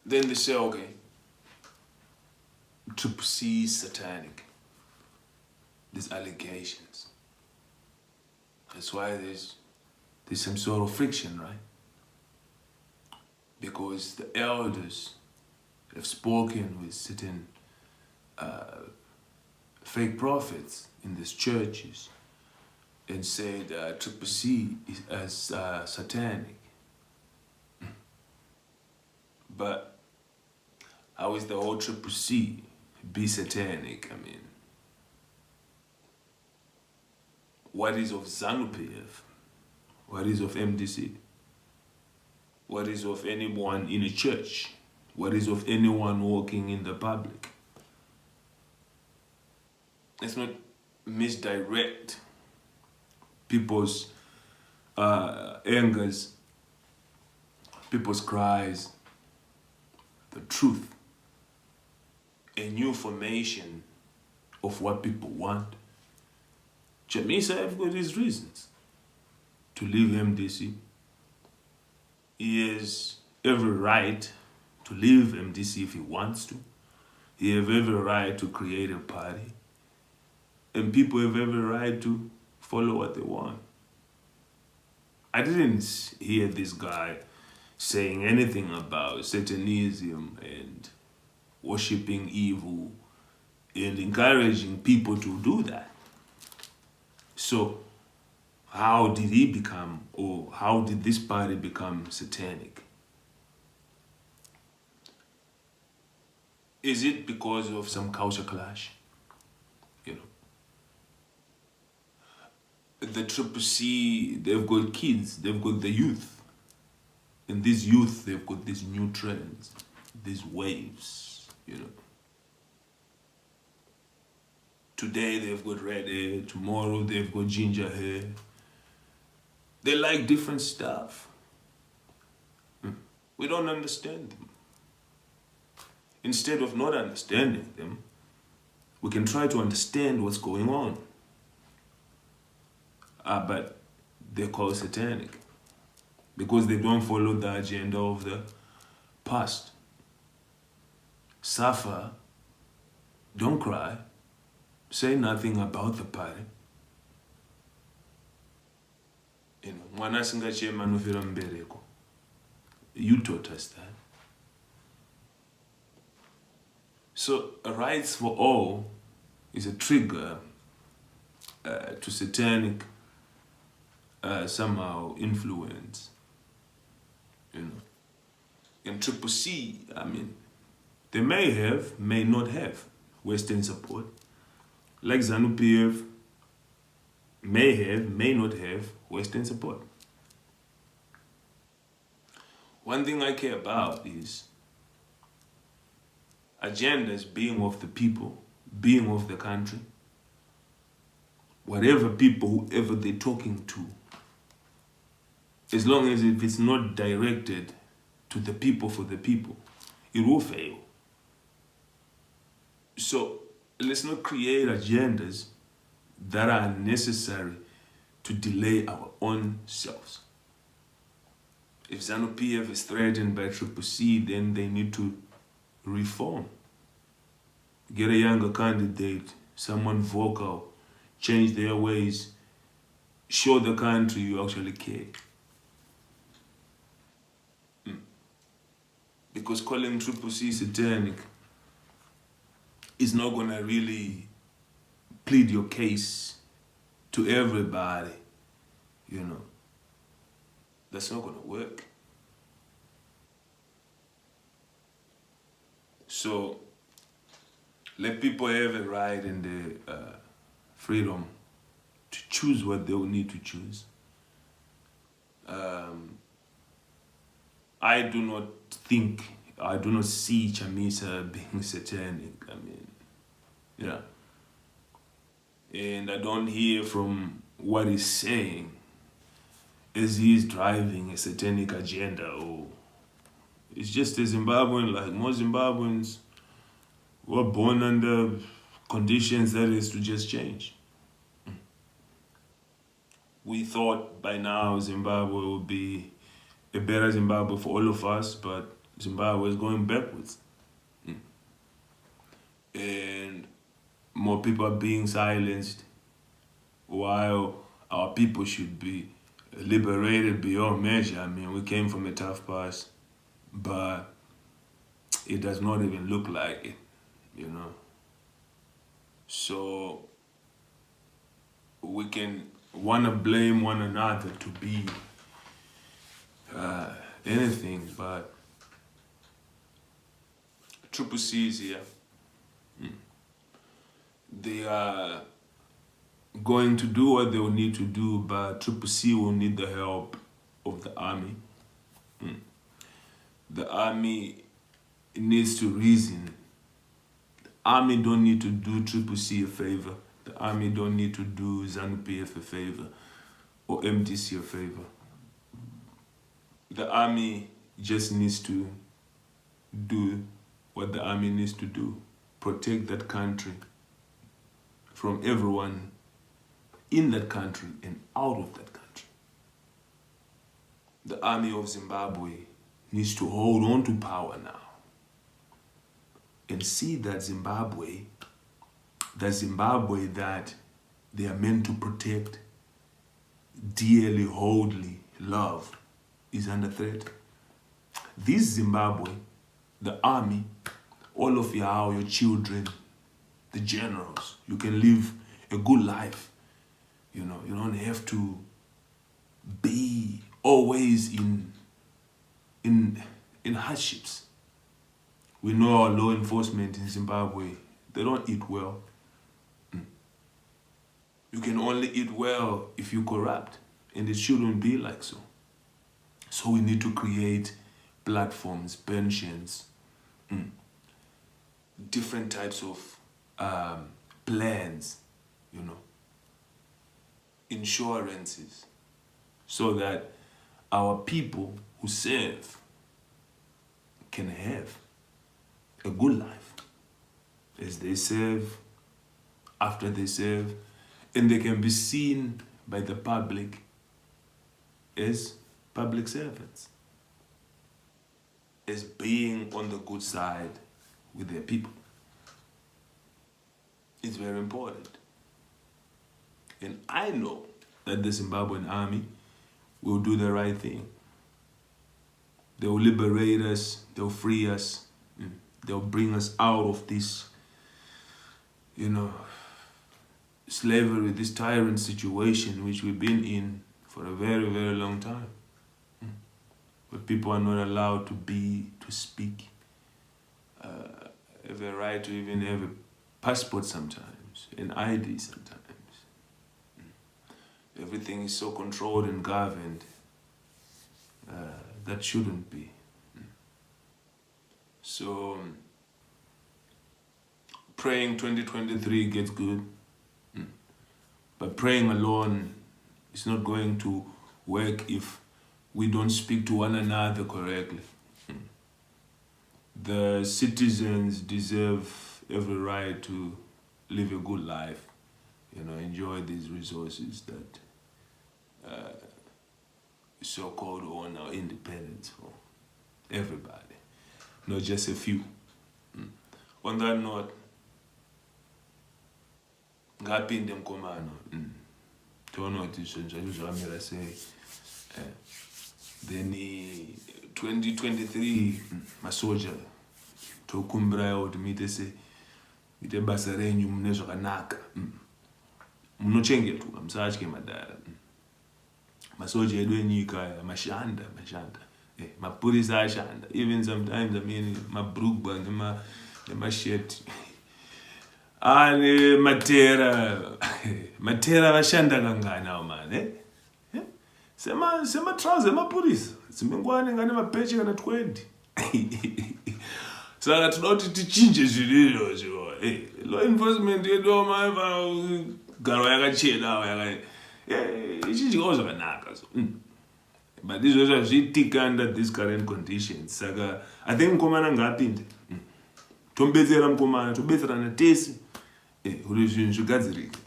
Then they say, okay, CCC Satanic. These allegations. That's why there's some sort of friction, right? Because the elders have spoken with certain fake prophets in these churches and said CCC is as satanic. But how is the whole CCC be satanic? I mean, what is of ZANU-PF? What is of MDC? What is of anyone in a church? What is of anyone walking in the public? Let's not misdirect people's angers, people's cries, the truth, a new formation of what people want. Chamisa have got his reasons to leave MDC. He has every right to leave MDC if he wants to. He have every right to create a party. And people have every right to follow what they want. I didn't hear this guy saying anything about Satanism and worshipping evil and encouraging people to do that. So how did he become, or how did this party become satanic? Is it because of some culture clash? You know, the CCC, they've got kids, they've got the youth. And these youth, they've got these new trends, these waves, you know. Today they've got red hair, tomorrow they've got ginger hair. They like different stuff. We don't understand them. Instead of not understanding them, we can try to understand what's going on. But they're called satanic because they don't follow the agenda of the past. Suffer, don't cry, say nothing about the party. You know, you taught us that. So rights for all is a trigger to satanic somehow influence, you know. And CCC, I mean, they may not have Western support. Like ZANU-PF may not have Western support. One thing I care about is agendas being of the people, being of the country. Whatever people, whoever they're talking to, as long as if it's not directed to the people for the people, it will fail. So let's not create agendas that are necessary to delay our own selves. If ZANU-PF is threatened by CCC, then they need to reform. Get a younger candidate, someone vocal, change their ways, show the country you actually care. Because calling CCC satanic is not going to really plead your case to everybody, you know. That's not going to work. So let people have a right and the freedom to choose what they will need to choose. I do not see Chamisa being satanic. I mean, yeah. And I don't hear from what he's saying as he's driving a satanic agenda, or it's just a Zimbabwean, like most Zimbabweans were born under conditions that is to just change. We thought by now Zimbabwe would be a better Zimbabwe for all of us, but Zimbabwe is going backwards. And more people are being silenced while our people should be liberated beyond measure. I mean, we came from a tough past, but it does not even look like it, you know. So we can want to blame one another to be anything, but CCC is here. They are going to do what they will need to do, but CCC will need the help of the army. The army needs to reason. The army don't need to do CCC a favor. The army don't need to do ZANU-PF a favor or MTC a favor. The army just needs to do what the army needs to do. Protect that country from everyone in that country and out of that country. The army of Zimbabwe needs to hold on to power now and see that Zimbabwe that they are meant to protect, dearly, wholly love, is under threat. This Zimbabwe, the army, all of your children, the generals, you can live a good life. You know, you don't have to be always in hardships. We know our law enforcement in Zimbabwe, they don't eat well. You can only eat well if you corrupt, and it shouldn't be like so. So we need to create platforms, pensions, different types of plans, you know, insurances, so that our people who serve can have a good life as they serve, after they serve, and they can be seen by the public as public servants, as being on the good side with their people. It's very important. And I know that the Zimbabwean army will do the right thing. They will liberate us, they'll free us, they'll bring us out of this, you know, slavery, this tyrant situation which we've been in for a very, very long time. Where people are not allowed to speak, have a right to even have a passport sometimes, an ID sometimes. Everything is so controlled and governed. That shouldn't be. So, praying 2023 gets good, but praying alone is not going to work if we don't speak to one another correctly. The citizens deserve every right to live a good life, you know, enjoy these resources that so-called own our independence for everybody, not just a few. On that note, ngaphinde mkomano don't know this njalo say then 2023 masoja tokumbira kuti mite basa renyu mune zvakanaka, munochengetwa, musatye madhara. Masoja edu enyika mashanda mapurisa ashanda, even sometimes I mean mabrugwa nemashirt ane matera vashanda kangana awo man sema trouser mapurisa dzimengwane ngane mabhechi kana 20. Saka tinoda kuti tichinje zvinhu izvozvo. Law enforcement yedu garo yakachena ichinjikawo zvakanaka so. But izvozvo hazviitika under these current conditions. Saka I think mukomana ngaapinde tombetsera mukomana, tobetserana tese kuti zvinhu zvigadzirike.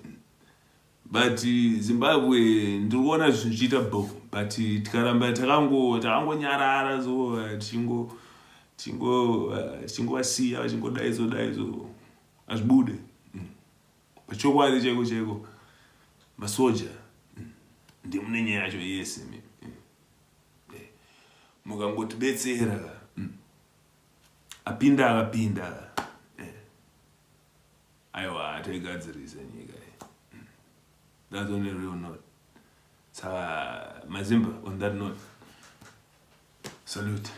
But Zimbabwe ndikuona zvinhu zvichiita bo, but tikaramba takangonyarara so chingowasiya chingodaizo azvibude pachokwadi chaiko masoja ndimune nyaya yacho yese mukangotibetsera akapinda aiwa taigadzirisa nyika that's on a real note. Saka Mazimba, on that note, salute.